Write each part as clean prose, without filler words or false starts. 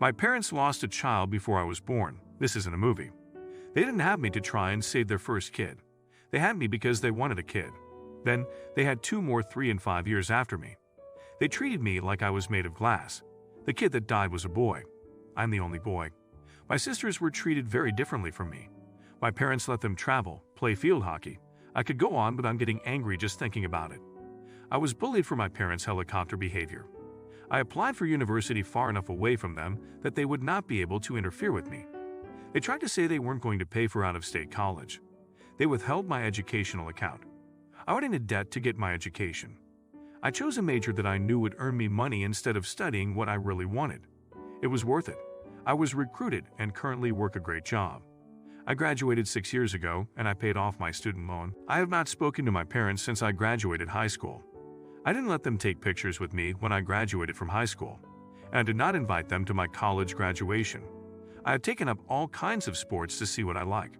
My parents lost a child before I was born. This isn't a movie. They didn't have me to try and save their first kid. They had me because they wanted a kid. Then, they had 2 more 3 and 5 years after me. They treated me like I was made of glass. The kid that died was a boy. I'm the only boy. My sisters were treated very differently from me. My parents let them travel, play field hockey. I could go on, but I'm getting angry just thinking about it. I was bullied for my parents' helicopter behavior. I applied for university far enough away from them that they would not be able to interfere with me. They tried to say they weren't going to pay for out-of-state college. They withheld my educational account. I went into debt to get my education. I chose a major that I knew would earn me money instead of studying what I really wanted. It was worth it. I was recruited and currently work a great job. I graduated 6 years ago and I paid off my student loan. I have not spoken to my parents since I graduated high school. I didn't let them take pictures with me when I graduated from high school, and I did not invite them to my college graduation. I have taken up all kinds of sports to see what I like.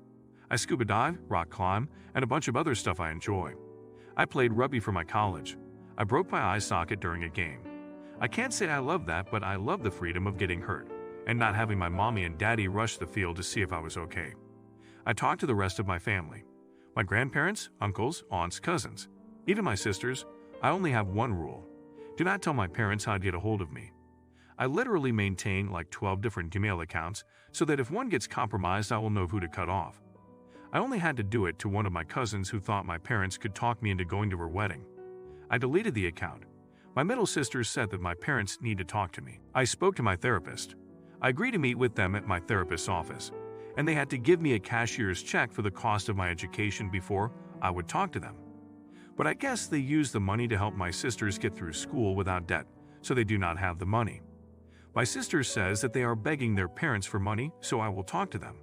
I scuba dive, rock climb, and a bunch of other stuff I enjoy. I played rugby for my college. I broke my eye socket during a game. I can't say I love that, but I love the freedom of getting hurt and not having my mommy and daddy rush the field to see if I was okay. I talked to the rest of my family. My grandparents, uncles, aunts, cousins, even my sisters. I only have one rule. Do not tell my parents how to get a hold of me. I literally maintain like 12 different Gmail accounts so that if one gets compromised, I will know who to cut off. I only had to do it to one of my cousins who thought my parents could talk me into going to her wedding. I deleted the account. My middle sister said that my parents need to talk to me. I spoke to my therapist. I agreed to meet with them at my therapist's office, and they had to give me a cashier's check for the cost of my education before I would talk to them. But I guess they used the money to help my sisters get through school without debt, so they do not have the money. My sister says that they are begging their parents for money, so I will talk to them.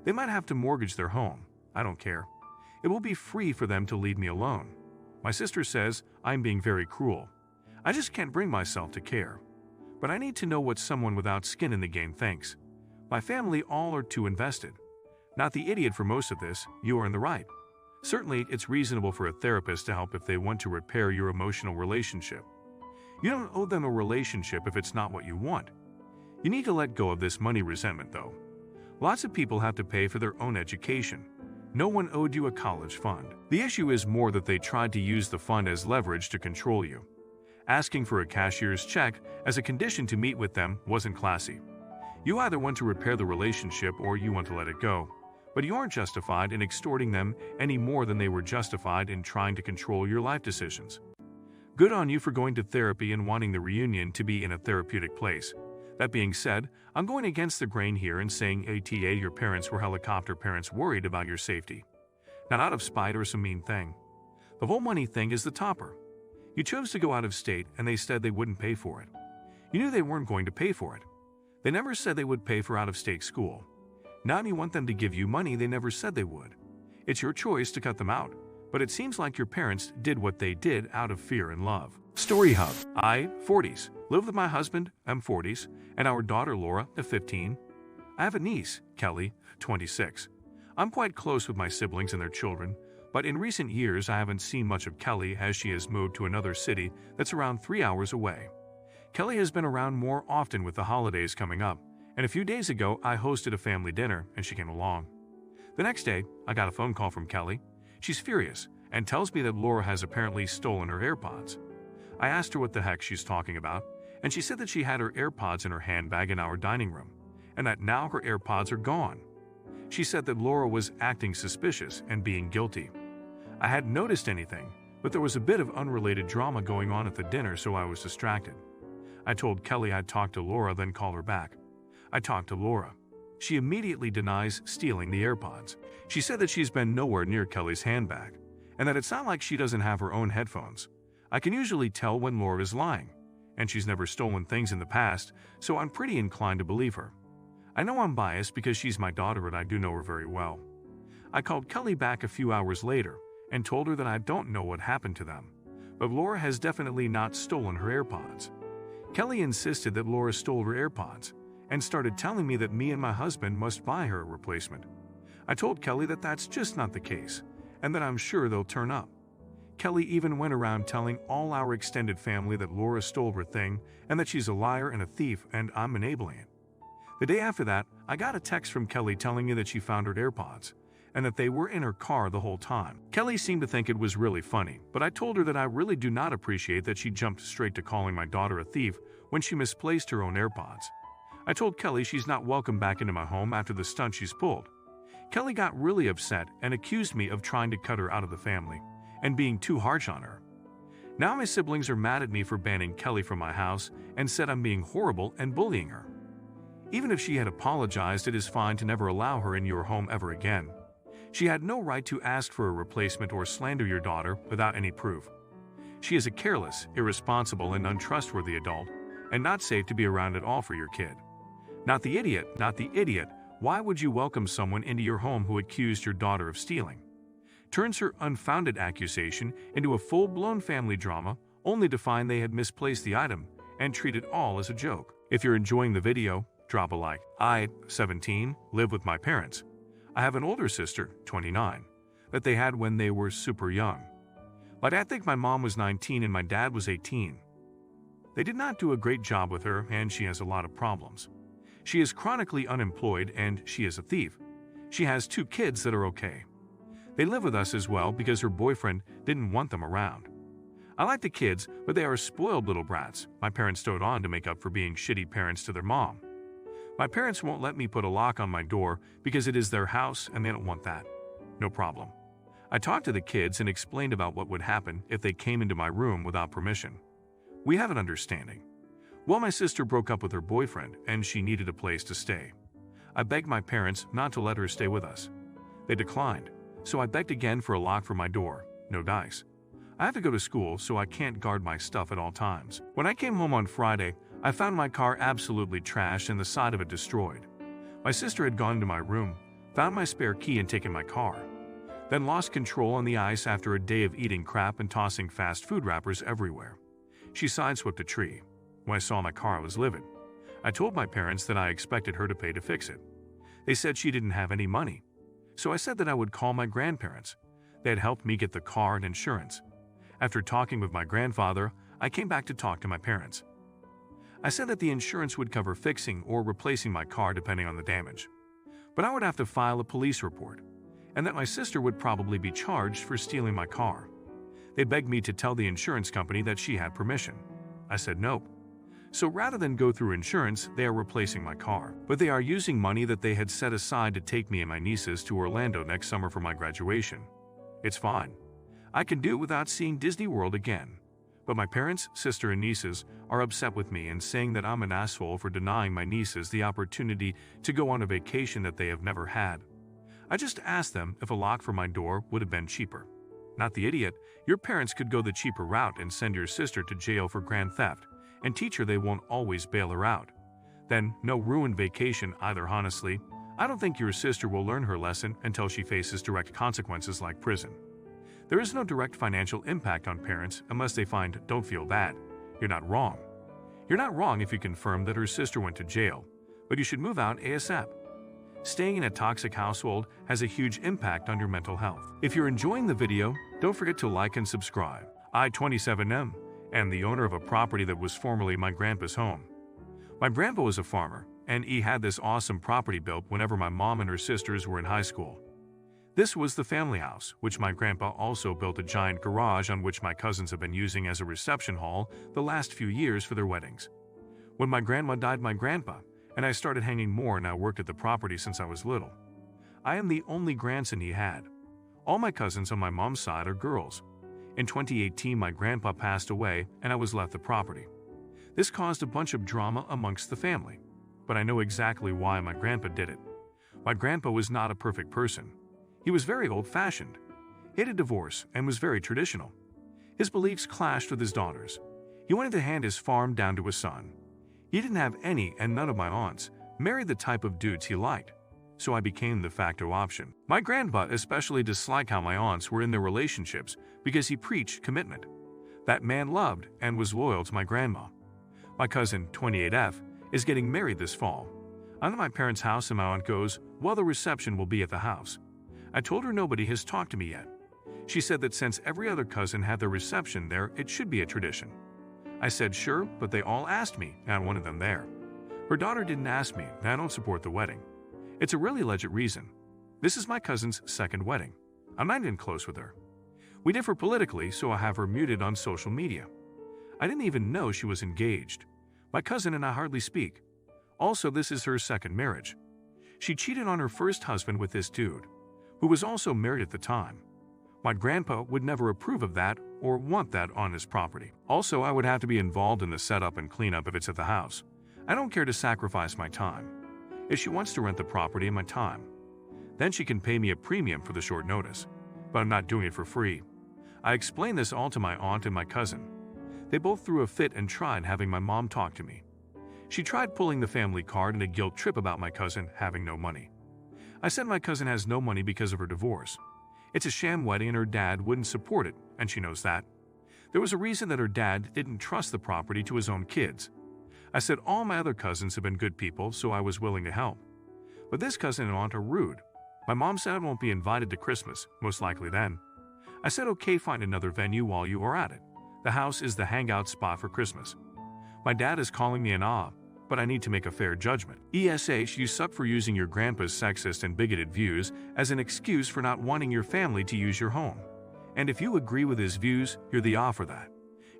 They might have to mortgage their home. I don't care. It will be free for them to leave me alone. My sister says I'm being very cruel. I just can't bring myself to care. But I need to know what someone without skin in the game thinks. My family all are too invested. Not the idiot for most of this, you are in the right. Certainly, it's reasonable for a therapist to help if they want to repair your emotional relationship. You don't owe them a relationship if it's not what you want. You need to let go of this money resentment, though. Lots of people have to pay for their own education. No one owed you a college fund. The issue is more that they tried to use the fund as leverage to control you. Asking for a cashier's check as a condition to meet with them wasn't classy. You either want to repair the relationship or you want to let it go. But you aren't justified in extorting them any more than they were justified in trying to control your life decisions. Good on you for going to therapy and wanting the reunion to be in a therapeutic place. That being said, I'm going against the grain here and saying Ata your parents were helicopter parents worried about your safety. Not out of spite or some mean thing. The whole money thing is the topper. You chose to go out of state and they said they wouldn't pay for it. You knew they weren't going to pay for it. They never said they would pay for out-of-state school. Now you want them to give you money they never said they would. It's your choice to cut them out, but it seems like your parents did what they did out of fear and love. Story Hub. I, 40s, live with my husband, I'm 40s, and our daughter Laura, 15. I have a niece, Kelly, 26. I'm quite close with my siblings and their children, but in recent years I haven't seen much of Kelly as she has moved to another city that's around 3 hours away. Kelly has been around more often with the holidays coming up, and a few days ago I hosted a family dinner and she came along. The next day, I got a phone call from Kelly. She's furious and tells me that Laura has apparently stolen her AirPods. I asked her what the heck she's talking about, and she said that she had her AirPods in her handbag in our dining room, and that now her AirPods are gone. She said that Laura was acting suspicious and being guilty. I hadn't noticed anything, but there was a bit of unrelated drama going on at the dinner, so I was distracted. I told Kelly I'd talk to Laura, then call her back. I talked to Laura. She immediately denies stealing the AirPods. She said that she's been nowhere near Kelly's handbag, and that it's not like she doesn't have her own headphones. I can usually tell when Laura is lying, and she's never stolen things in the past, so I'm pretty inclined to believe her. I know I'm biased because she's my daughter and I do know her very well. I called Kelly back a few hours later and told her that I don't know what happened to them, but Laura has definitely not stolen her AirPods. Kelly insisted that Laura stole her AirPods and started telling me that me and my husband must buy her a replacement. I told Kelly that that's just not the case, and that I'm sure they'll turn up. Kelly even went around telling all our extended family that Laura stole her thing and that she's a liar and a thief and I'm enabling it. The day after that, I got a text from Kelly telling me that she found her AirPods and that they were in her car the whole time. Kelly seemed to think it was really funny, but I told her that I really do not appreciate that she jumped straight to calling my daughter a thief when she misplaced her own AirPods. I told Kelly she's not welcome back into my home after the stunt she's pulled. Kelly got really upset and accused me of trying to cut her out of the family and being too harsh on her. Now my siblings are mad at me for banning Kelly from my house and said I'm being horrible and bullying her. Even if she had apologized, it is fine to never allow her in your home ever again. She had no right to ask for a replacement or slander your daughter without any proof. She is a careless, irresponsible, and untrustworthy adult, and not safe to be around at all for your kid. Not the idiot, not the idiot. Why would you welcome someone into your home who accused your daughter of stealing? Turns her unfounded accusation into a full-blown family drama, only to find they had misplaced the item and treat it all as a joke. If you're enjoying the video, drop a like. I, 17, live with my parents. I have an older sister, 29, that they had when they were super young. But I think my mom was 19 and my dad was 18. They did not do a great job with her and she has a lot of problems. She is chronically unemployed and she is a thief. She has 2 kids that are okay. They live with us as well because her boyfriend didn't want them around. I like the kids, but they are spoiled little brats my parents dote on to make up for being shitty parents to their mom. My parents won't let me put a lock on my door because it is their house and they don't want that. No problem. I talked to the kids and explained about what would happen if they came into my room without permission. We have an understanding. Well, my sister broke up with her boyfriend and she needed a place to stay. I begged my parents not to let her stay with us. They declined, so I begged again for a lock for my door. No dice. I have to go to school, so I can't guard my stuff at all times. When I came home on Friday, I found my car absolutely trashed and the side of it destroyed. My sister had gone into my room, found my spare key and taken my car, then lost control on the ice after a day of eating crap and tossing fast food wrappers everywhere. She sideswiped a tree. When I saw my car, I was livid. I told my parents that I expected her to pay to fix it. They said she didn't have any money. So I said that I would call my grandparents. They had helped me get the car and insurance. After talking with my grandfather, I came back to talk to my parents. I said that the insurance would cover fixing or replacing my car depending on the damage. But I would have to file a police report, and that my sister would probably be charged for stealing my car. They begged me to tell the insurance company that she had permission. I said nope. So rather than go through insurance, they are replacing my car. But they are using money that they had set aside to take me and my nieces to Orlando next summer for my graduation. It's fine. I can do it without seeing Disney World again. But my parents, sister, and nieces are upset with me and saying that I'm an asshole for denying my nieces the opportunity to go on a vacation that they have never had. I just asked them if a lock for my door would have been cheaper. Not the idiot. Your parents could go the cheaper route and send your sister to jail for grand theft and teach her they won't always bail her out. Then no ruined vacation either. Honestly, I don't think your sister will learn her lesson until she faces direct consequences like prison. There is no direct financial impact on parents unless they find don't feel bad. You're not wrong. You're not wrong if you confirm that her sister went to jail, but you should move out ASAP. Staying in a toxic household has a huge impact on your mental health. If you're enjoying the video, don't forget to like and subscribe. I, 27M, am the owner of a property that was formerly my grandpa's home. My grandpa was a farmer, and he had this awesome property built whenever my mom and her sisters were in high school. This was the family house, which my grandpa also built a giant garage on which my cousins have been using as a reception hall the last few years for their weddings. When my grandma died, my grandpa and I started hanging more and I worked at the property since I was little. I am the only grandson he had. All my cousins on my mom's side are girls. In 2018, my grandpa passed away and I was left the property. This caused a bunch of drama amongst the family, but I know exactly why my grandpa did it. My grandpa was not a perfect person. He was very old-fashioned, hated divorce, and was very traditional. His beliefs clashed with his daughters. He wanted to hand his farm down to his son. He didn't have any, and none of my aunts married the type of dudes he liked, so I became the de facto option. My grandpa especially disliked how my aunts were in their relationships because he preached commitment. That man loved and was loyal to my grandma. My cousin, 28F, is getting married this fall. I'm at my parents' house and my aunt goes, "Well, the reception will be at the house." I told her nobody has talked to me yet. She said that since every other cousin had their reception there, it should be a tradition. I said sure, but they all asked me, and I wanted them there. Her daughter didn't ask me, and I don't support the wedding. It's a really legit reason. This is my cousin's second wedding. I'm not even close with her. We differ politically, so I have her muted on social media. I didn't even know she was engaged. My cousin and I hardly speak. Also, this is her second marriage. She cheated on her first husband with this dude, who was also married at the time. My grandpa would never approve of that or want that on his property. Also, I would have to be involved in the setup and cleanup if it's at the house. I don't care to sacrifice my time. If she wants to rent the property and my time, then she can pay me a premium for the short notice. But I'm not doing it for free. I explained this all to my aunt and my cousin. They both threw a fit and tried having my mom talk to me. She tried pulling the family card in a guilt trip about my cousin having no money. I said my cousin has no money because of her divorce. It's a sham wedding and her dad wouldn't support it, and she knows that. There was a reason that her dad didn't trust the property to his own kids. I said all my other cousins have been good people, so I was willing to help. But this cousin and aunt are rude. My mom said I won't be invited to Christmas, most likely then. I said okay, find another venue while you are at it. The house is the hangout spot for Christmas. My dad is calling me an but I need to make a fair judgment. ESH, you suck for using your grandpa's sexist and bigoted views as an excuse for not wanting your family to use your home. And if you agree with his views, you're the off for that.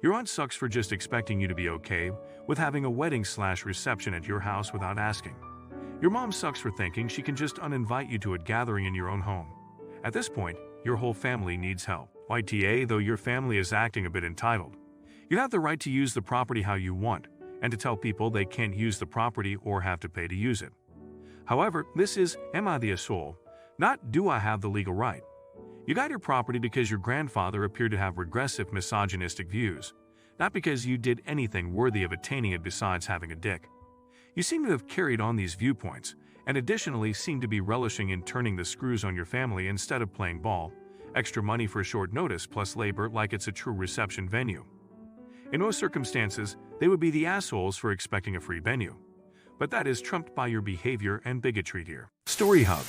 Your aunt sucks for just expecting you to be okay with having a wedding/reception at your house without asking. Your mom sucks for thinking she can just uninvite you to a gathering in your own home. At this point, your whole family needs help. YTA, though your family is acting a bit entitled. You have the right to use the property how you want, and to tell people they can't use the property or have to pay to use it. However, this is, am I the asshole? Not, do I have the legal right? You got your property because your grandfather appeared to have regressive misogynistic views, not because you did anything worthy of attaining it besides having a dick. You seem to have carried on these viewpoints, and additionally seem to be relishing in turning the screws on your family instead of playing ball, extra money for short notice plus labor like it's a true reception venue. In most circumstances, they would be the assholes for expecting a free venue. But that is trumped by your behavior and bigotry here. Story Hub.